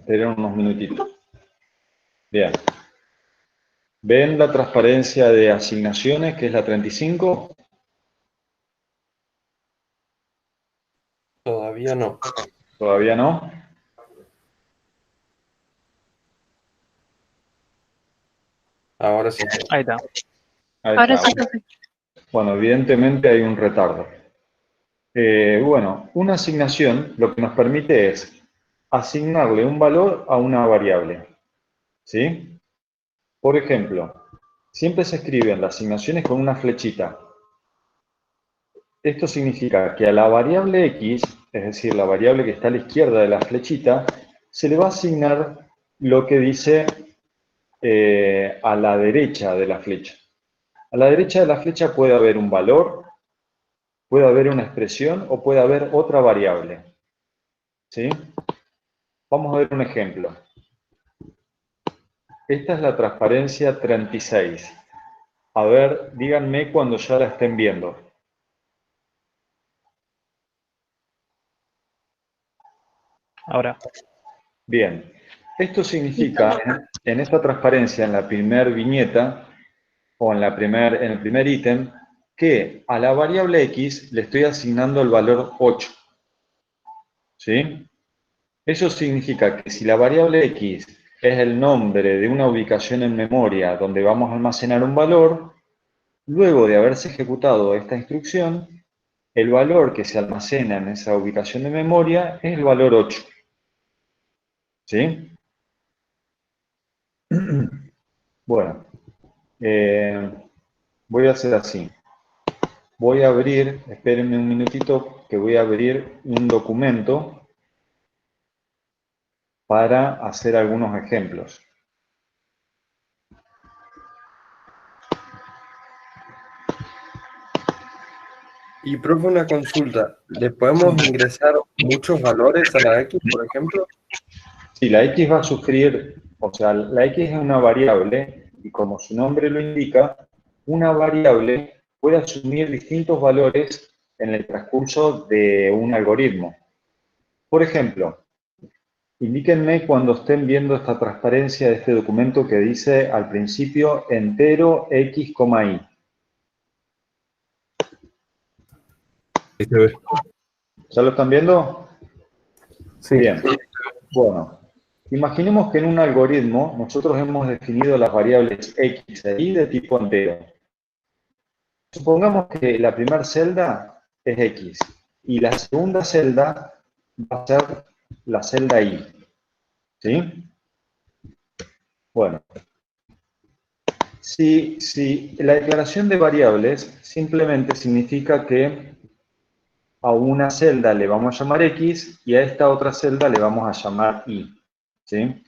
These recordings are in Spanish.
esperen unos minutitos. Bien. ¿Ven la transparencia de asignaciones, que es la 35? Todavía no. ¿Todavía no? Ahora sí. Ahí está. Ahí Ahora está. sí, profe. Bueno, evidentemente hay un retardo. Bueno, una asignación lo que nos permite es asignarle un valor a una variable. ¿Sí? Por ejemplo, siempre se escriben las asignaciones con una flechita. Esto significa que a la variable x, es decir, la variable que está a la izquierda de la flechita, se le va a asignar lo que dice a la derecha de la flecha. A la derecha de la flecha puede haber un valor, puede haber una expresión o puede haber otra variable. ¿Sí? Vamos a ver un ejemplo. Esta es la transparencia 36. A ver, díganme cuando ya la estén viendo. Ahora. Bien. Esto significa, en esta transparencia, en la primer viñeta, o en el primer ítem, que a la variable x le estoy asignando el valor 8. ¿Sí? Eso significa que si la variable x es el nombre de una ubicación en memoria donde vamos a almacenar un valor, luego de haberse ejecutado esta instrucción, el valor que se almacena en esa ubicación de memoria es el valor 8. ¿Sí? Bueno, voy a hacer así. Voy a abrir, espérenme un minutito, que voy a abrir un documento para hacer algunos ejemplos. Y profe, una consulta. ¿Le podemos ingresar muchos valores a la X, por ejemplo? Sí, la X va a sufrir, o sea, la X es una variable y como su nombre lo indica, una variable puede asumir distintos valores en el transcurso de un algoritmo. Por ejemplo, indíquenme cuando estén viendo esta transparencia de este documento que dice al principio entero x, y. ¿Ya lo están viendo? Sí. Bien. Bueno, imaginemos que en un algoritmo nosotros hemos definido las variables x e y de tipo entero. Supongamos que la primera celda es x y la segunda celda va a ser la celda y. ¿Sí? Bueno, si la declaración de variables simplemente significa que a una celda le vamos a llamar x y a esta otra celda le vamos a llamar y. ¿Sí?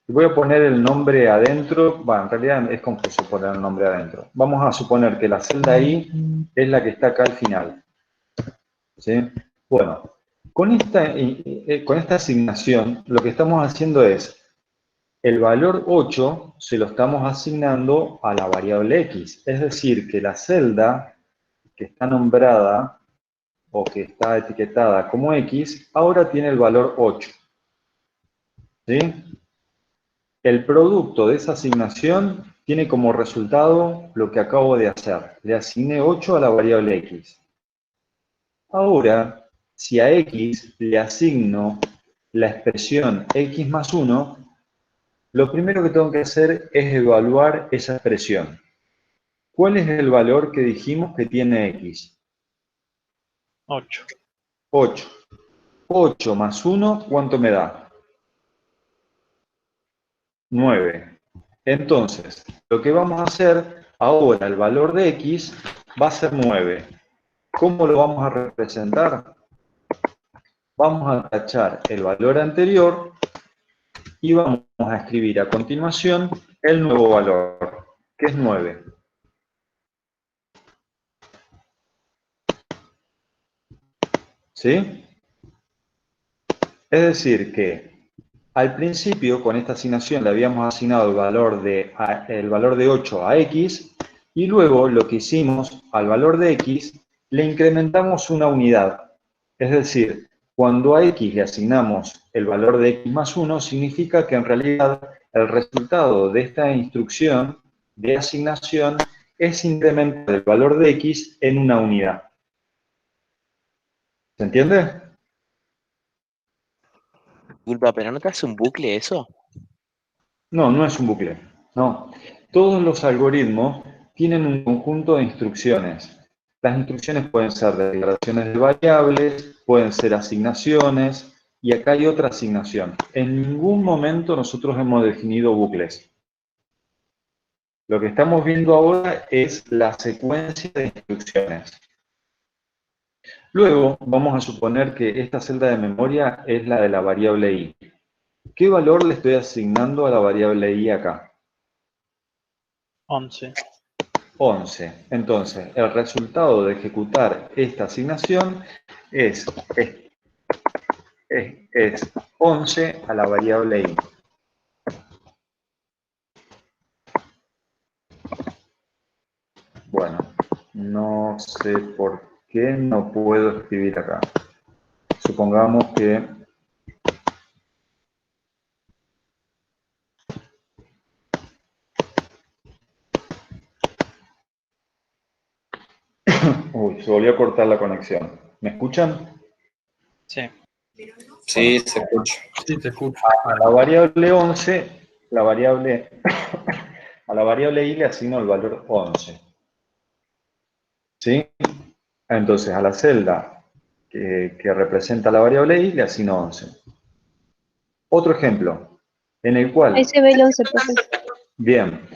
Voy a poner el nombre adentro. Bueno, en realidad es confuso poner el nombre adentro. Vamos a suponer que la celda i es la que está acá al final. ¿Sí? Bueno, con esta asignación lo que estamos haciendo es el valor 8 se lo estamos asignando a la variable x. Es decir, que la celda que está nombrada o que está etiquetada como x, ahora tiene el valor 8. ¿Sí? El producto de esa asignación tiene como resultado lo que acabo de hacer. Le asigné 8 a la variable x. Ahora, si a x le asigno la expresión x más 1, lo primero que tengo que hacer es evaluar esa expresión. ¿Cuál es el valor que dijimos que tiene x? 8. 8. 8 más 1, ¿cuánto me da? 9. Entonces, lo que vamos a hacer ahora, el valor de x va a ser 9. ¿Cómo lo vamos a representar? Vamos a tachar el valor anterior y vamos a escribir a continuación el nuevo valor, que es 9. ¿Sí? Es decir que al principio con esta asignación le habíamos asignado el valor de 8 a x y luego lo que hicimos al valor de x le incrementamos una unidad. Es decir, cuando a x le asignamos el valor de x más 1, significa que en realidad el resultado de esta instrucción de asignación es incrementar el valor de x en una unidad. ¿Se entiende? Disculpa, ¿pero no te hace un bucle eso? No, no es un bucle. No. Todos los algoritmos tienen un conjunto de instrucciones. Las instrucciones pueden ser declaraciones de variables, pueden ser asignaciones, y acá hay otra asignación. En ningún momento nosotros hemos definido bucles. Lo que estamos viendo ahora es la secuencia de instrucciones. Luego vamos a suponer que esta celda de memoria es la de la variable i. ¿Qué valor le estoy asignando a la variable i acá? 11. 11. Entonces, el resultado de ejecutar esta asignación es 11 a la variable i. Bueno, no sé por qué no puedo escribir acá. Supongamos que uy, se volvió a cortar la conexión. ¿Me escuchan? Sí. Sí, se escucha. Sí, se escucha. A la variable 11, a la variable i le asigno el valor 11. ¿Sí? Entonces, a la celda que representa la variable i le asigno 11. Otro ejemplo, en el cual... Ahí se ve el 11, profe. Bien,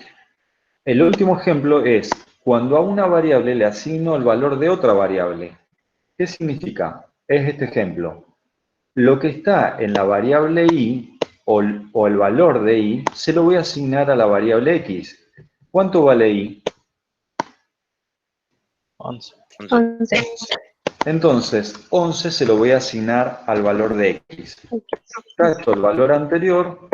el último ejemplo es cuando a una variable le asigno el valor de otra variable. ¿Qué significa? Es este ejemplo. Lo que está en la variable i, o el valor de i, se lo voy a asignar a la variable x. ¿Cuánto vale i? 11. 11. Entonces, 11 se lo voy a asignar al valor de x. Casto el valor anterior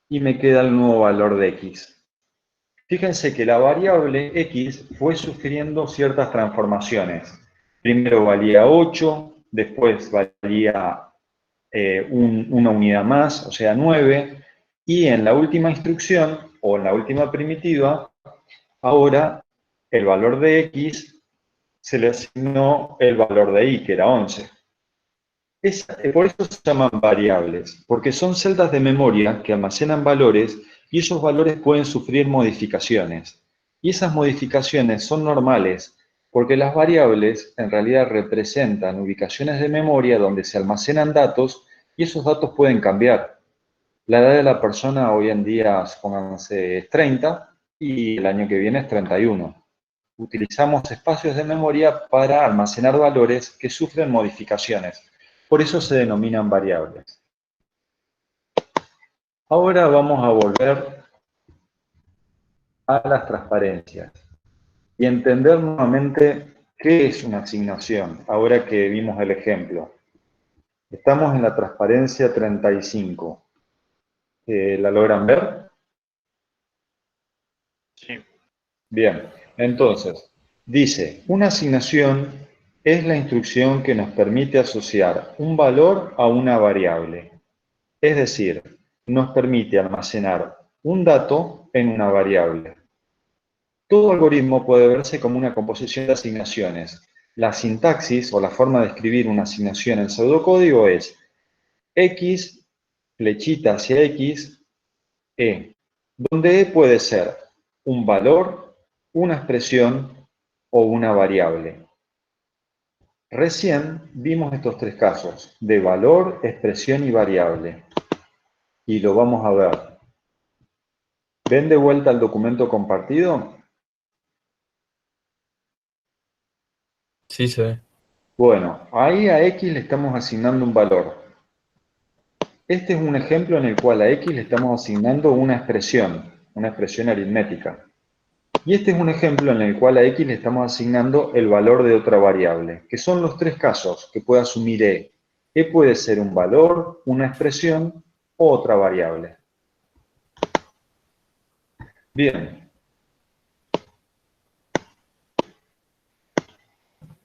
y me queda el nuevo valor de x. Fíjense que la variable x fue sufriendo ciertas transformaciones. Primero valía 8, después valía una unidad más, o sea 9, y en la última instrucción, o en la última primitiva, ahora el valor de x se le asignó el valor de y, que era 11. Por eso se llaman variables, porque son celdas de memoria que almacenan valores y esos valores pueden sufrir modificaciones. Y esas modificaciones son normales, porque las variables en realidad representan ubicaciones de memoria donde se almacenan datos y esos datos pueden cambiar. La edad de la persona hoy en día, supónganse, es 30 y el año que viene es 31. Utilizamos espacios de memoria para almacenar valores que sufren modificaciones. Por eso se denominan variables. Ahora vamos a volver a las transparencias y entender nuevamente qué es una asignación, ahora que vimos el ejemplo. Estamos en la transparencia 35. ¿La logran ver? Sí. Bien, entonces, dice, una asignación es la instrucción que nos permite asociar un valor a una variable. Es decir, nos permite almacenar un dato en una variable. Todo algoritmo puede verse como una composición de asignaciones. La sintaxis o la forma de escribir una asignación en pseudocódigo es x, flechita hacia x, e, donde e puede ser un valor, una expresión o una variable. Recién vimos estos tres casos, de valor, expresión y variable. Y lo vamos a ver. ¿Ven de vuelta el documento compartido? Sí, se ve. Bueno, ahí a x le estamos asignando un valor. Este es un ejemplo en el cual a x le estamos asignando una expresión aritmética. Y este es un ejemplo en el cual a x le estamos asignando el valor de otra variable, que son los tres casos que puede asumir e. E puede ser un valor, una expresión o otra variable. Bien.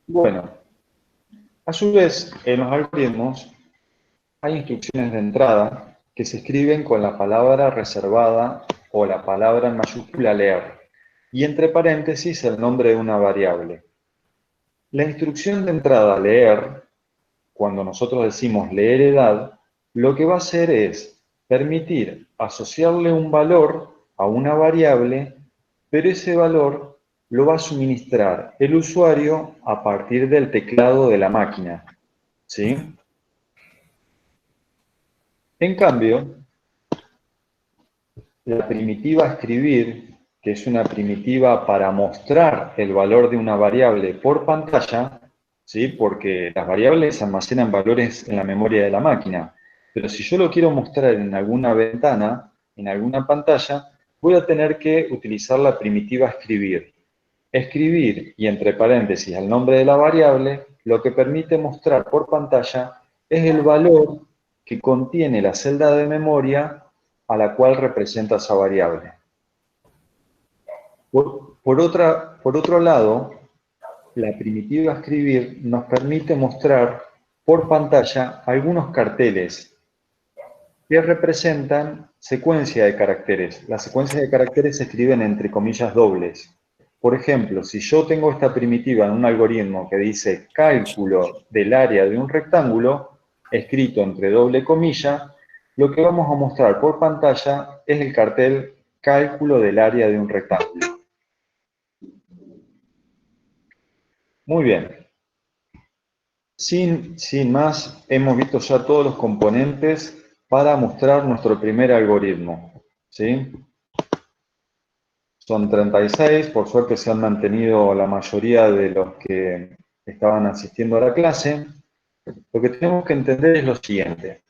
Bueno, A su vez, en los algoritmos hay instrucciones de entrada que se escriben con la palabra reservada o la palabra en mayúscula leer, y entre paréntesis el nombre de una variable. La instrucción de entrada leer, cuando nosotros decimos leer edad, lo que va a hacer es permitir asociarle un valor a una variable, pero ese valor lo va a suministrar el usuario a partir del teclado de la máquina, ¿sí? En cambio, la primitiva escribir, que es una primitiva para mostrar el valor de una variable por pantalla, ¿sí? Porque las variables almacenan valores en la memoria de la máquina. Pero si yo lo quiero mostrar en alguna ventana, en alguna pantalla, voy a tener que utilizar la primitiva escribir. Escribir, y entre paréntesis el nombre de la variable, lo que permite mostrar por pantalla es el valor que contiene la celda de memoria a la cual representa esa variable. Por otro lado, la primitiva escribir nos permite mostrar por pantalla algunos carteles que representan secuencia de caracteres. Las secuencias de caracteres se escriben entre comillas dobles. Por ejemplo, si yo tengo esta primitiva en un algoritmo que dice cálculo del área de un rectángulo, escrito entre doble comilla, lo que vamos a mostrar por pantalla es el cartel cálculo del área de un rectángulo. Muy bien. Sin más, hemos visto ya todos los componentes para mostrar nuestro primer algoritmo, ¿sí? Son 36, por suerte se han mantenido la mayoría de los que estaban asistiendo a la clase. Lo que tenemos que entender es lo siguiente.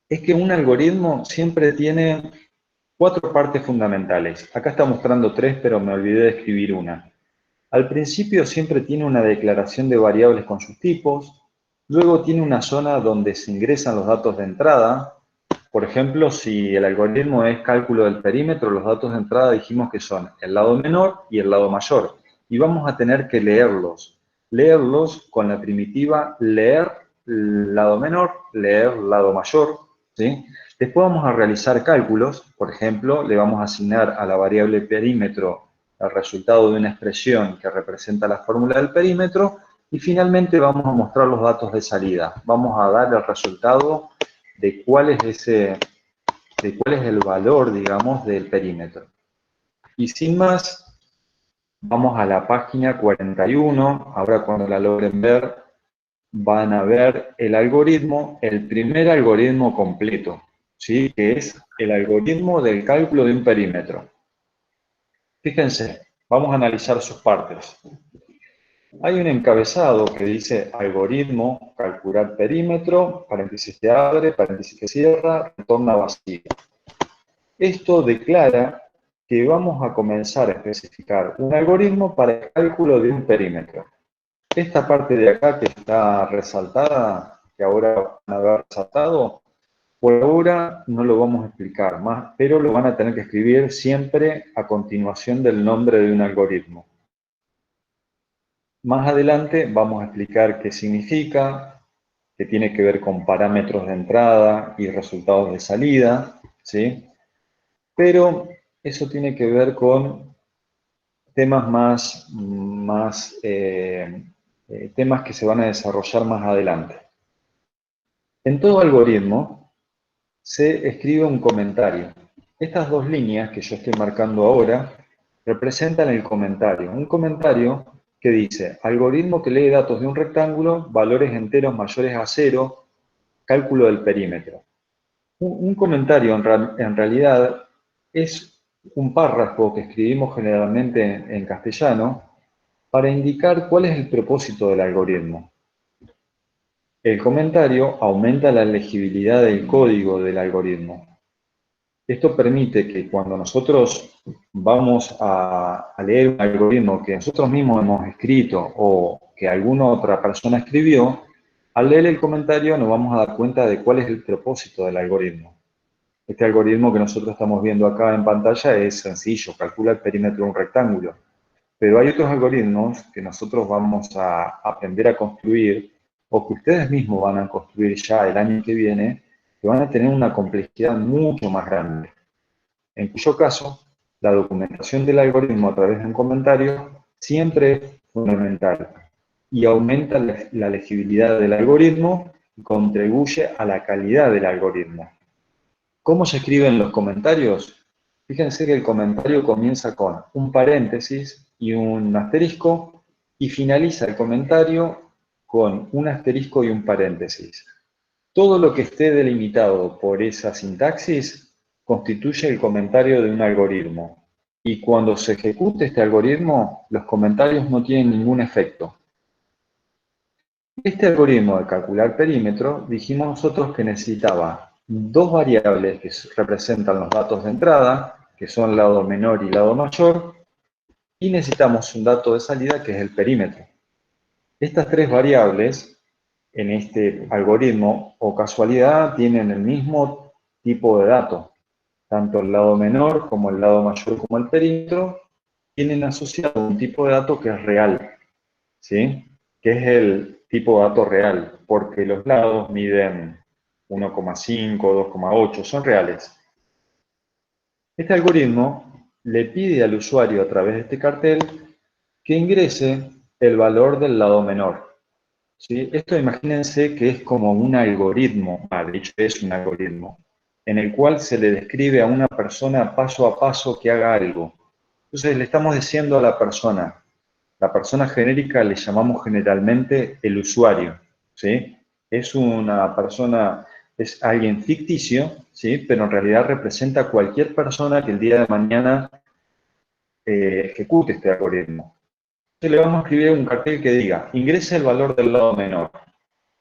Es que un algoritmo siempre tiene 4 partes fundamentales. Acá está mostrando 3, pero me olvidé de escribir una. Al principio siempre tiene una declaración de variables con sus tipos, luego tiene una zona donde se ingresan los datos de entrada. Por ejemplo, si el algoritmo es cálculo del perímetro, los datos de entrada dijimos que son el lado menor y el lado mayor. Y vamos a tener que leerlos. Leerlos con la primitiva leer lado menor, leer lado mayor, ¿sí? Después vamos a realizar cálculos. Por ejemplo, le vamos a asignar a la variable perímetro el resultado de una expresión que representa la fórmula del perímetro. Y finalmente vamos a mostrar los datos de salida. Vamos a dar el resultado de cuál es el valor, digamos, del perímetro. Y sin más, vamos a la página 41. Ahora cuando la logren ver, van a ver el algoritmo, el primer algoritmo completo, ¿sí? Que es el algoritmo del cálculo de un perímetro. Fíjense, vamos a analizar sus partes. Hay un encabezado que dice algoritmo, calcular perímetro, paréntesis que abre, paréntesis que cierra, retorna vacío. Esto declara que vamos a comenzar a especificar un algoritmo para el cálculo de un perímetro. Esta parte de acá que está resaltada, que ahora van a ver resaltado, por ahora no lo vamos a explicar más, pero lo van a tener que escribir siempre a continuación del nombre de un algoritmo. Más adelante vamos a explicar qué significa, que tiene que ver con parámetros de entrada y resultados de salida, ¿sí? Pero eso tiene que ver con temas temas que se van a desarrollar más adelante. En todo algoritmo se escribe un comentario. Estas dos líneas que yo estoy marcando ahora representan el comentario. Un comentario que dice, algoritmo que lee datos de un rectángulo, valores enteros mayores a 0, cálculo del perímetro. Un comentario en realidad es un párrafo que escribimos generalmente en castellano para indicar cuál es el propósito del algoritmo. El comentario aumenta la legibilidad del código del algoritmo. Esto permite que cuando nosotros vamos a leer un algoritmo que nosotros mismos hemos escrito o que alguna otra persona escribió, al leer el comentario nos vamos a dar cuenta de cuál es el propósito del algoritmo. Este algoritmo que nosotros estamos viendo acá en pantalla es sencillo, calcula el perímetro de un rectángulo. Pero hay otros algoritmos que nosotros vamos a aprender a construir o que ustedes mismos van a construir ya el año que viene, que van a tener una complejidad mucho más grande. En cuyo caso, la documentación del algoritmo a través de un comentario siempre es fundamental y aumenta la legibilidad del algoritmo y contribuye a la calidad del algoritmo. ¿Cómo se escriben los comentarios? Fíjense que el comentario comienza con un paréntesis y un asterisco y finaliza el comentario con un asterisco y un paréntesis. Todo lo que esté delimitado por esa sintaxis constituye el comentario de un algoritmo. Y cuando se ejecute este algoritmo, los comentarios no tienen ningún efecto. Este algoritmo de calcular perímetro, dijimos nosotros que necesitaba dos variables que representan los datos de entrada, que son lado menor y lado mayor, y necesitamos un dato de salida que es el perímetro. Estas tres variables en este algoritmo, o casualidad, tienen el mismo tipo de dato. Tanto el lado menor como el lado mayor como el perímetro tienen asociado un tipo de dato que es real, ¿sí? Que es el tipo de dato real, porque los lados miden 1,5, 2,8, son reales. Este algoritmo le pide al usuario a través de este cartel que ingrese el valor del lado menor. ¿Sí? Esto imagínense que es como un algoritmo, de hecho es un algoritmo, en el cual se le describe a una persona paso a paso que haga algo. Entonces le estamos diciendo a la persona genérica le llamamos generalmente el usuario, ¿sí? Es una persona, es alguien ficticio, ¿sí? Pero en realidad representa a cualquier persona que el día de mañana ejecute este algoritmo. Entonces le vamos a escribir un cartel que diga, ingrese el valor del lado menor.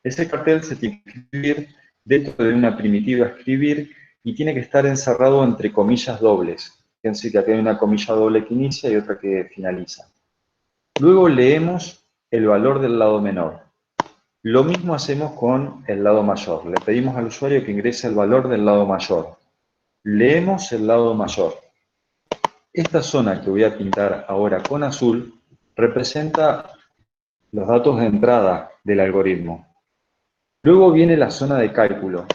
Ese cartel se tiene que escribir dentro de una primitiva escribir y tiene que estar encerrado entre comillas dobles. Fíjense que aquí hay una comilla doble que inicia y otra que finaliza. Luego leemos el valor del lado menor. Lo mismo hacemos con el lado mayor. Le pedimos al usuario que ingrese el valor del lado mayor. Leemos el lado mayor. Esta zona que voy a pintar ahora con azul representa los datos de entrada del algoritmo. Luego viene la zona de cálculo.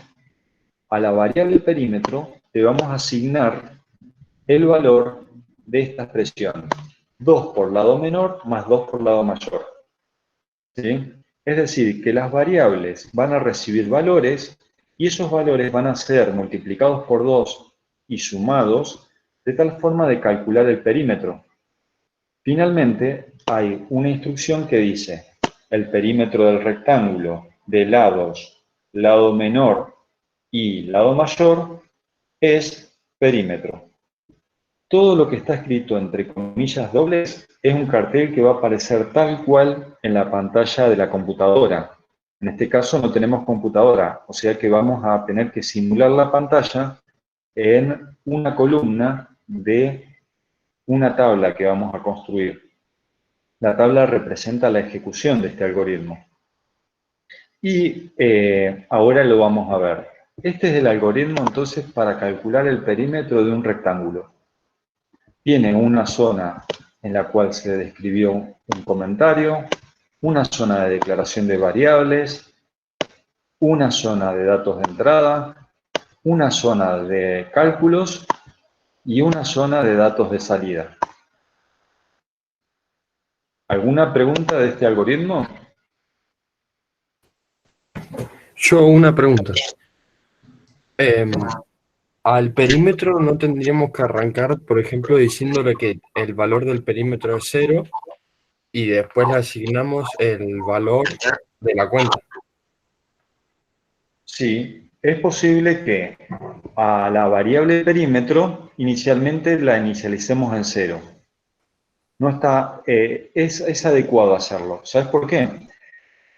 A la variable perímetro le vamos a asignar el valor de esta expresión. 2 por lado menor más 2 por lado mayor. ¿Sí? Es decir, que las variables van a recibir valores y esos valores van a ser multiplicados por 2 y sumados de tal forma de calcular el perímetro. Finalmente, hay una instrucción que dice el perímetro del rectángulo de lados, lado menor y lado mayor es perímetro. Todo lo que está escrito entre comillas dobles es un cartel que va a aparecer tal cual en la pantalla de la computadora. En este caso no tenemos computadora, o sea que vamos a tener que simular la pantalla en una columna de una tabla que vamos a construir. La tabla representa la ejecución de este algoritmo. Y ahora lo vamos a ver. Este es el algoritmo entonces para calcular el perímetro de un rectángulo. Tiene una zona en la cual se describió un comentario, una zona de declaración de variables, una zona de datos de entrada, una zona de cálculos y una zona de datos de salida. ¿Alguna pregunta de este algoritmo? Yo una pregunta. Al perímetro no tendríamos que arrancar, por ejemplo, diciéndole que el valor del perímetro es 0 y después le asignamos el valor de la cuenta. Sí, Es posible que a la variable perímetro inicialmente la inicialicemos en 0. No está, es adecuado hacerlo. ¿Sabes por qué?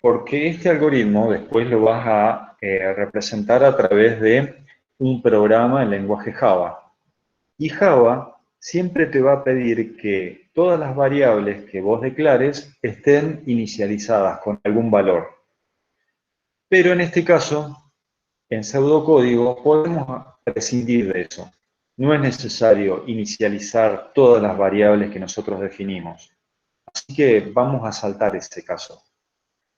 Porque este algoritmo después lo vas a representar a través de un programa en lenguaje Java. Y Java siempre te va a pedir que todas las variables que vos declares estén inicializadas con algún valor. Pero en este caso, en pseudocódigo podemos prescindir de eso. No es necesario inicializar todas las variables que nosotros definimos. Así que vamos a saltar este caso.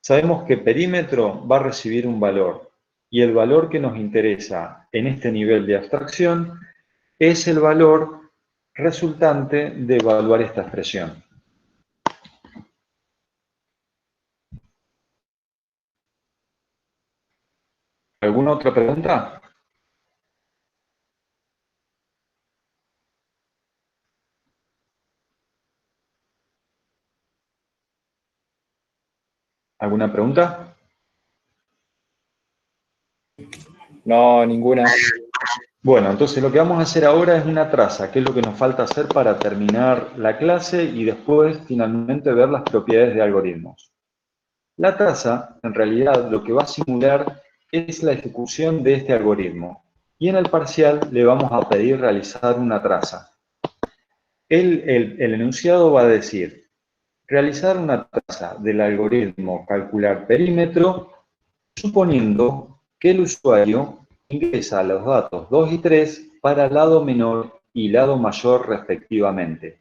Sabemos que perímetro va a recibir un valor, y el valor que nos interesa en este nivel de abstracción es el valor resultante de evaluar esta expresión. ¿Alguna otra pregunta? ¿Alguna pregunta? No, ninguna. Bueno, entonces lo que vamos a hacer ahora es una traza, que es lo que nos falta hacer para terminar la clase y después finalmente ver las propiedades de algoritmos. La traza, en realidad, lo que va a simular es la ejecución de este algoritmo. Y en el parcial le vamos a pedir realizar una traza. El enunciado va a decir, realizar una traza del algoritmo calcular perímetro, suponiendo que el usuario ingresa los datos 2 y 3 para lado menor y lado mayor respectivamente.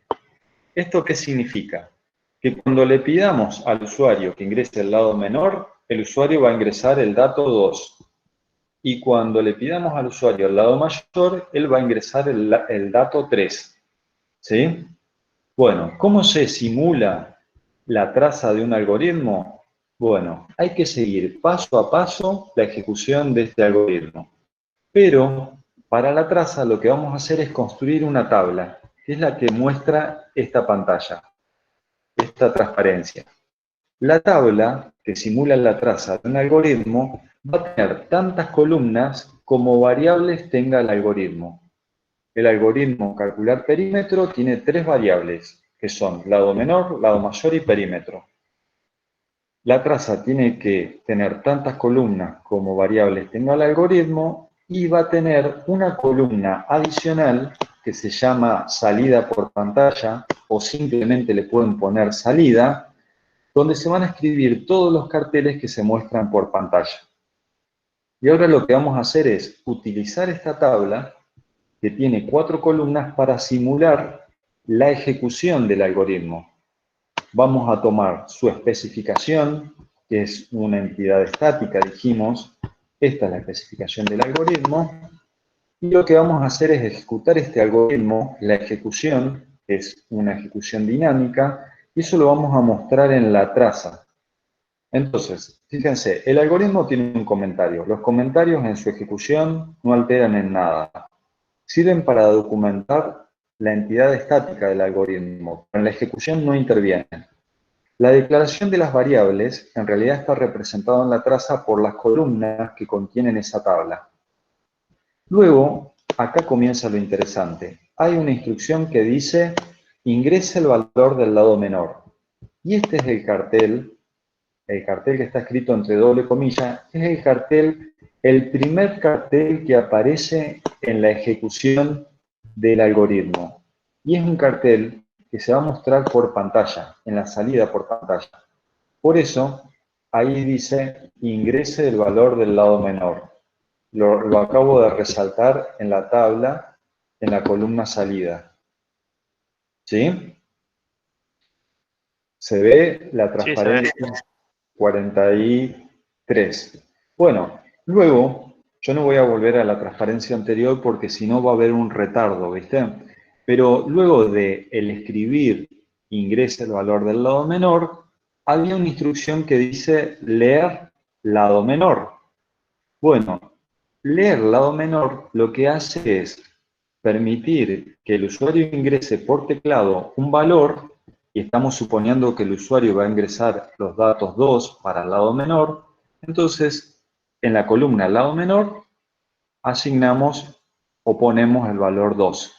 ¿Esto qué significa? Que cuando le pidamos al usuario que ingrese el lado menor, el usuario va a ingresar el dato 2. Y cuando le pidamos al usuario el lado mayor, él va a ingresar el dato 3. ¿Sí? Bueno, ¿cómo se simula la traza de un algoritmo? Bueno, hay que seguir paso a paso la ejecución de este algoritmo. Pero para la traza lo que vamos a hacer es construir una tabla, que es la que muestra esta pantalla, esta transparencia. La tabla que simula la traza de un algoritmo va a tener tantas columnas como variables tenga el algoritmo. El algoritmo calcular perímetro tiene 3 variables, que son lado menor, lado mayor y perímetro. La traza tiene que tener tantas columnas como variables tenga el algoritmo y va a tener una columna adicional que se llama salida por pantalla o simplemente le pueden poner salida, donde se van a escribir todos los carteles que se muestran por pantalla. Y ahora lo que vamos a hacer es utilizar esta tabla que tiene 4 columnas para simular la ejecución del algoritmo. Vamos a tomar su especificación, que es una entidad estática, dijimos. Esta es la especificación del algoritmo. Y lo que vamos a hacer es ejecutar este algoritmo. La ejecución es una ejecución dinámica, y eso lo vamos a mostrar en la traza. Entonces, fíjense, el algoritmo tiene un comentario. Los comentarios en su ejecución no alteran en nada. Sirven para documentar la entidad estática del algoritmo, pero en la ejecución no intervienen. La declaración de las variables en realidad está representada en la traza por las columnas que contienen esa tabla. Luego, acá comienza lo interesante. Hay una instrucción que dice, ingrese el valor del lado menor. Y este es el cartel que está escrito entre doble comilla, es el cartel, el primer cartel que aparece en la ejecución del algoritmo. Y es un cartel que se va a mostrar por pantalla, en la salida por pantalla. Por eso, ahí dice, ingrese el valor del lado menor. Lo acabo de resaltar en la tabla, en la columna salida. ¿Sí? Se ve la transparencia 43. Bueno, luego, yo no voy a volver a la transparencia anterior porque si no va a haber un retardo, ¿viste? Pero luego de el escribir ingrese el valor del lado menor, había una instrucción que dice leer lado menor. Bueno, leer lado menor lo que hace es permitir que el usuario ingrese por teclado un valor, y estamos suponiendo que el usuario va a ingresar los datos 2 para el lado menor. Entonces, en la columna lado menor, asignamos o ponemos el valor 2.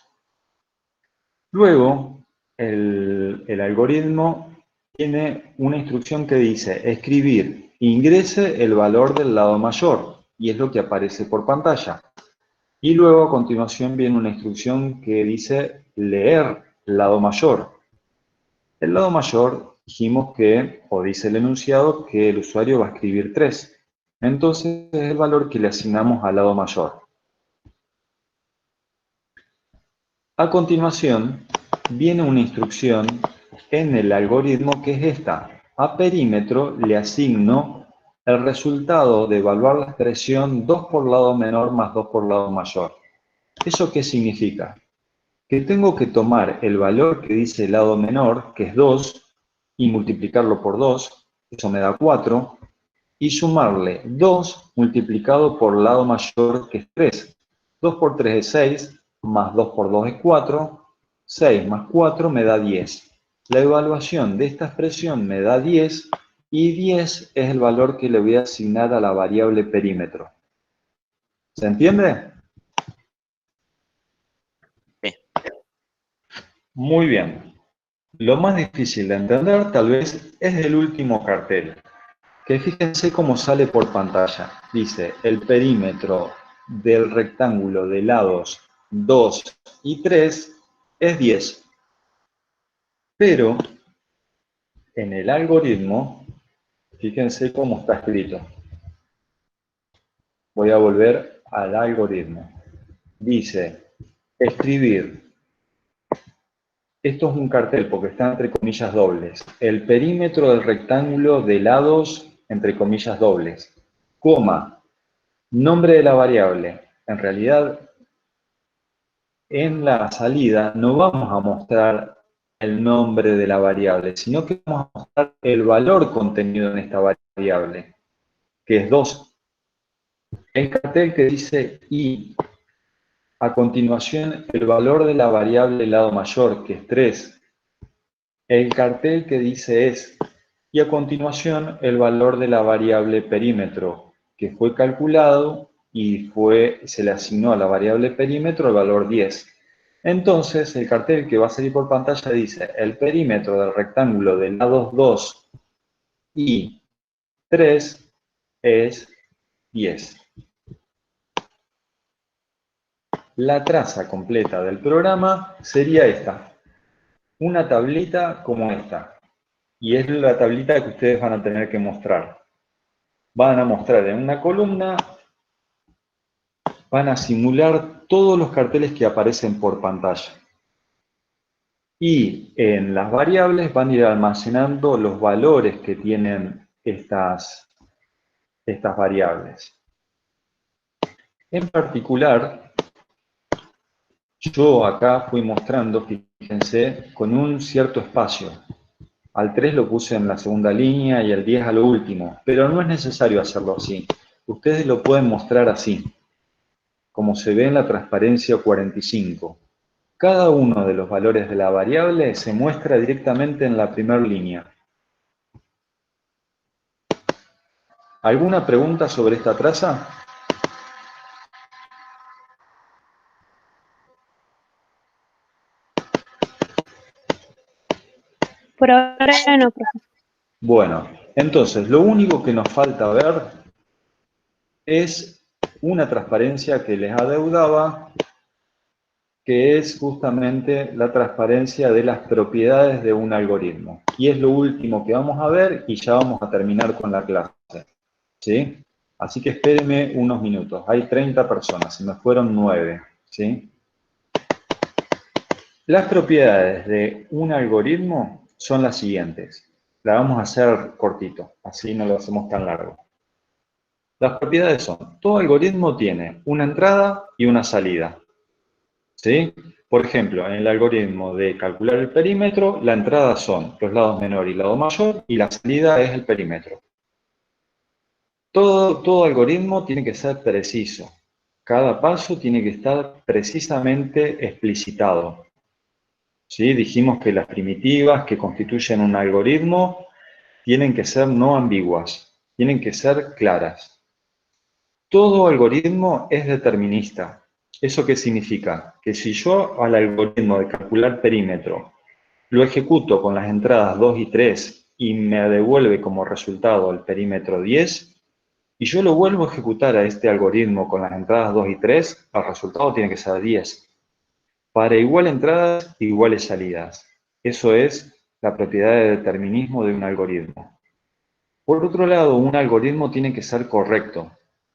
Luego, el algoritmo tiene una instrucción que dice escribir, ingrese el valor del lado mayor, y es lo que aparece por pantalla. Y luego a continuación viene una instrucción que dice leer lado mayor. El lado mayor dijimos que, o dice el enunciado, que el usuario va a escribir 3. Entonces es el valor que le asignamos al lado mayor. A continuación viene una instrucción en el algoritmo que es esta. a perímetro le asigno el resultado de evaluar la expresión 2 por lado menor más 2 por lado mayor. ¿Eso qué significa? Que tengo que tomar el valor que dice el lado menor, que es 2, y multiplicarlo por 2, eso me da 4, y sumarle 2 multiplicado por el lado mayor, que es 3. 2 por 3 es 6, más 2 por 2 es 4, 6 más 4 me da 10. La evaluación de esta expresión me da 10, y 10 es el valor que le voy a asignar a la variable perímetro. ¿Se entiende? Sí. Muy bien. Lo más difícil de entender, tal vez, es el último cartel. Que fíjense cómo sale por pantalla. Dice, el perímetro del rectángulo de lados 2 y 3 es 10. Pero, en el algoritmo, fíjense cómo está escrito. Voy a volver al algoritmo. Dice, escribir. Esto es un cartel porque está entre comillas dobles. El perímetro del rectángulo de lados entre comillas dobles. Coma. Nombre de la variable. En realidad, en la salida no vamos a mostrar el nombre de la variable, sino que vamos a mostrar el valor contenido en esta variable, que es 2. El cartel que dice y, a continuación el valor de la variable lado mayor, que es 3. El cartel que dice es, y a continuación el valor de la variable perímetro, que fue calculado y se le asignó a la variable perímetro el valor 10. Entonces, el cartel que va a salir por pantalla dice, el perímetro del rectángulo de lados 2 y 3 es 10. La traza completa del programa sería esta. Una tablita como esta. Y es la tablita que ustedes van a tener que mostrar. Van a mostrar en una columna, van a simular todos los carteles que aparecen por pantalla. Y en las variables van a ir almacenando los valores que tienen estas variables. En particular, yo acá fui mostrando, fíjense, con un cierto espacio. Al 3 lo puse en la segunda línea y al 10 a lo último, pero no es necesario hacerlo así. Ustedes lo pueden mostrar así, como se ve en la transparencia 45. Cada uno de los valores de la variable se muestra directamente en la primera línea. ¿Alguna pregunta sobre esta traza? Por ahora no, profe. Bueno, entonces lo único que nos falta ver es una transparencia que les adeudaba, que es justamente la transparencia de las propiedades de un algoritmo. Y es lo último que vamos a ver y ya vamos a terminar con la clase. ¿Sí? Así que espérenme unos minutos. Hay 30 personas, se me fueron 9. ¿Sí? Las propiedades de un algoritmo son las siguientes. La vamos a hacer cortito, así no lo hacemos tan largo. Las propiedades son, todo algoritmo tiene una entrada y una salida. ¿Sí? Por ejemplo, en el algoritmo de calcular el perímetro, la entrada son los lados menor y lado mayor, y la salida es el perímetro. Todo algoritmo tiene que ser preciso. Cada paso tiene que estar precisamente explicitado. ¿Sí? Dijimos que las primitivas que constituyen un algoritmo tienen que ser no ambiguas, tienen que ser claras. Todo algoritmo es determinista. ¿Eso qué significa? Que si yo al algoritmo de calcular perímetro lo ejecuto con las entradas 2 y 3 y me devuelve como resultado el perímetro 10, y yo lo vuelvo a ejecutar a este algoritmo con las entradas 2 y 3, el resultado tiene que ser 10. Para igual entradas, iguales salidas. Eso es la propiedad de determinismo de un algoritmo. Por otro lado, un algoritmo tiene que ser correcto.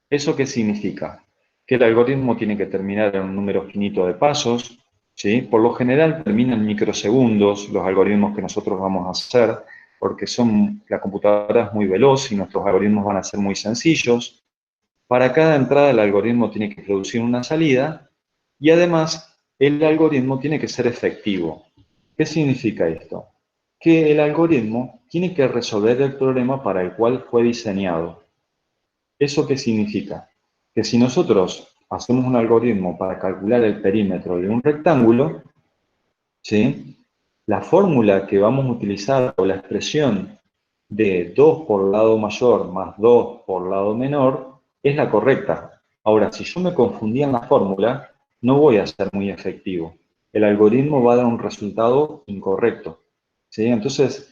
¿Eso qué significa? Que el algoritmo tiene que terminar en un número finito de pasos, ¿sí? Por lo general termina en microsegundos los algoritmos que nosotros vamos a hacer. porque la computadora es muy veloz y nuestros algoritmos van a ser muy sencillos. Para cada entrada el algoritmo tiene que producir una salida y además el algoritmo tiene que ser efectivo. ¿Qué significa esto? Que el algoritmo tiene que resolver el problema para el cual fue diseñado. ¿Eso qué significa? Que si nosotros hacemos un algoritmo para calcular el perímetro de un rectángulo, ¿sí? La fórmula que vamos a utilizar o la expresión de 2 por lado mayor más 2 por lado menor es la correcta. Ahora, si yo me confundí en la fórmula, no voy a ser muy efectivo. El algoritmo va a dar un resultado incorrecto, ¿sí? Entonces,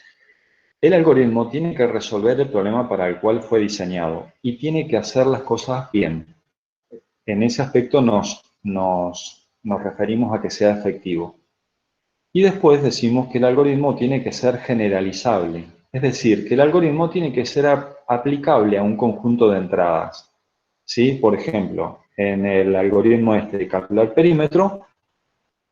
el algoritmo tiene que resolver el problema para el cual fue diseñado y tiene que hacer las cosas bien. En ese aspecto nos referimos a que sea efectivo. Y después decimos que el algoritmo tiene que ser generalizable. Es decir, que el algoritmo tiene que ser aplicable a un conjunto de entradas. ¿Sí? Por ejemplo, en el algoritmo de calcular perímetro,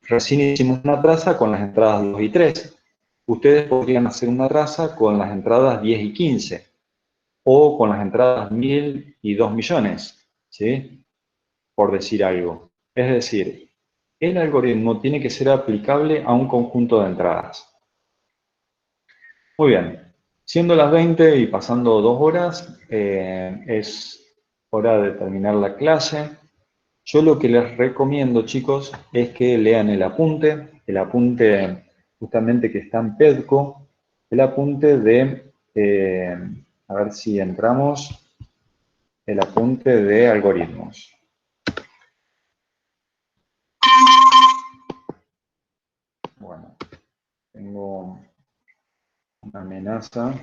recién hicimos una traza con las entradas 2 y 3. Ustedes podrían hacer una traza con las entradas 10 y 15. O con las entradas 1000 y 2 millones. ¿Sí? Por decir algo. Es decir, el algoritmo tiene que ser aplicable a un conjunto de entradas. Muy bien. Siendo las 20 y pasando 2 horas, es hora de terminar la clase. Yo lo que les recomiendo, chicos, es que lean el apunte justamente que está en PEDCO, el apunte de, a ver si entramos, el apunte de algoritmos. Bueno, tengo una amenaza.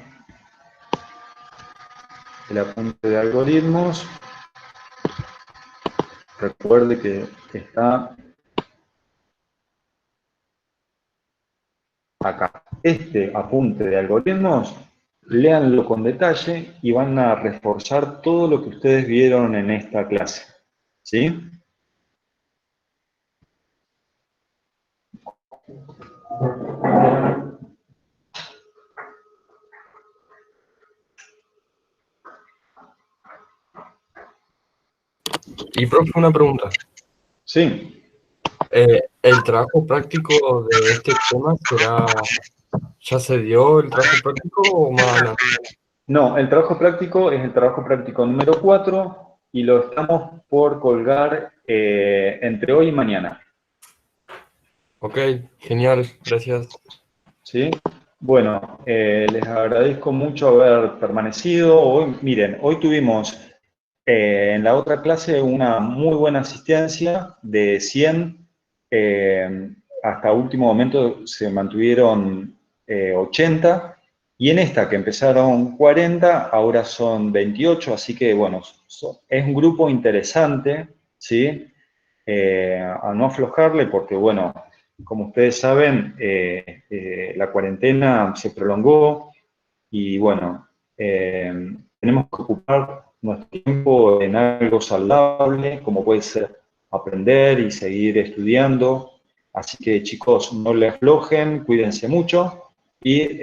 El apunte de algoritmos. Recuerde que está acá. Este apunte de algoritmos, léanlo con detalle y van a reforzar todo lo que ustedes vieron en esta clase. ¿Sí? Y profe, una pregunta. Sí. ¿El trabajo práctico de este tema ya se dio el trabajo práctico o más adelante? No, el trabajo práctico es el trabajo práctico número 4 y lo estamos por colgar entre hoy y mañana. Ok, genial, gracias. ¿Sí? Bueno, les agradezco mucho haber permanecido. Hoy, miren, hoy tuvimos en la otra clase una muy buena asistencia de 100. Hasta último momento se mantuvieron 80. Y en esta que empezaron 40, ahora son 28. Así que, bueno, es un grupo interesante, ¿sí? A no aflojarle porque, bueno, como ustedes saben, la cuarentena se prolongó y, bueno, tenemos que ocupar nuestro tiempo en algo saludable, como puede ser aprender y seguir estudiando. Así que, chicos, no le aflojen, cuídense mucho y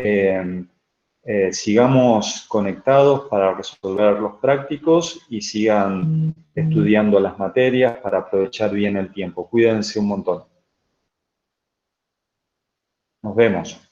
sigamos conectados para resolver los prácticos y sigan estudiando las materias para aprovechar bien el tiempo. Cuídense un montón. Nos vemos.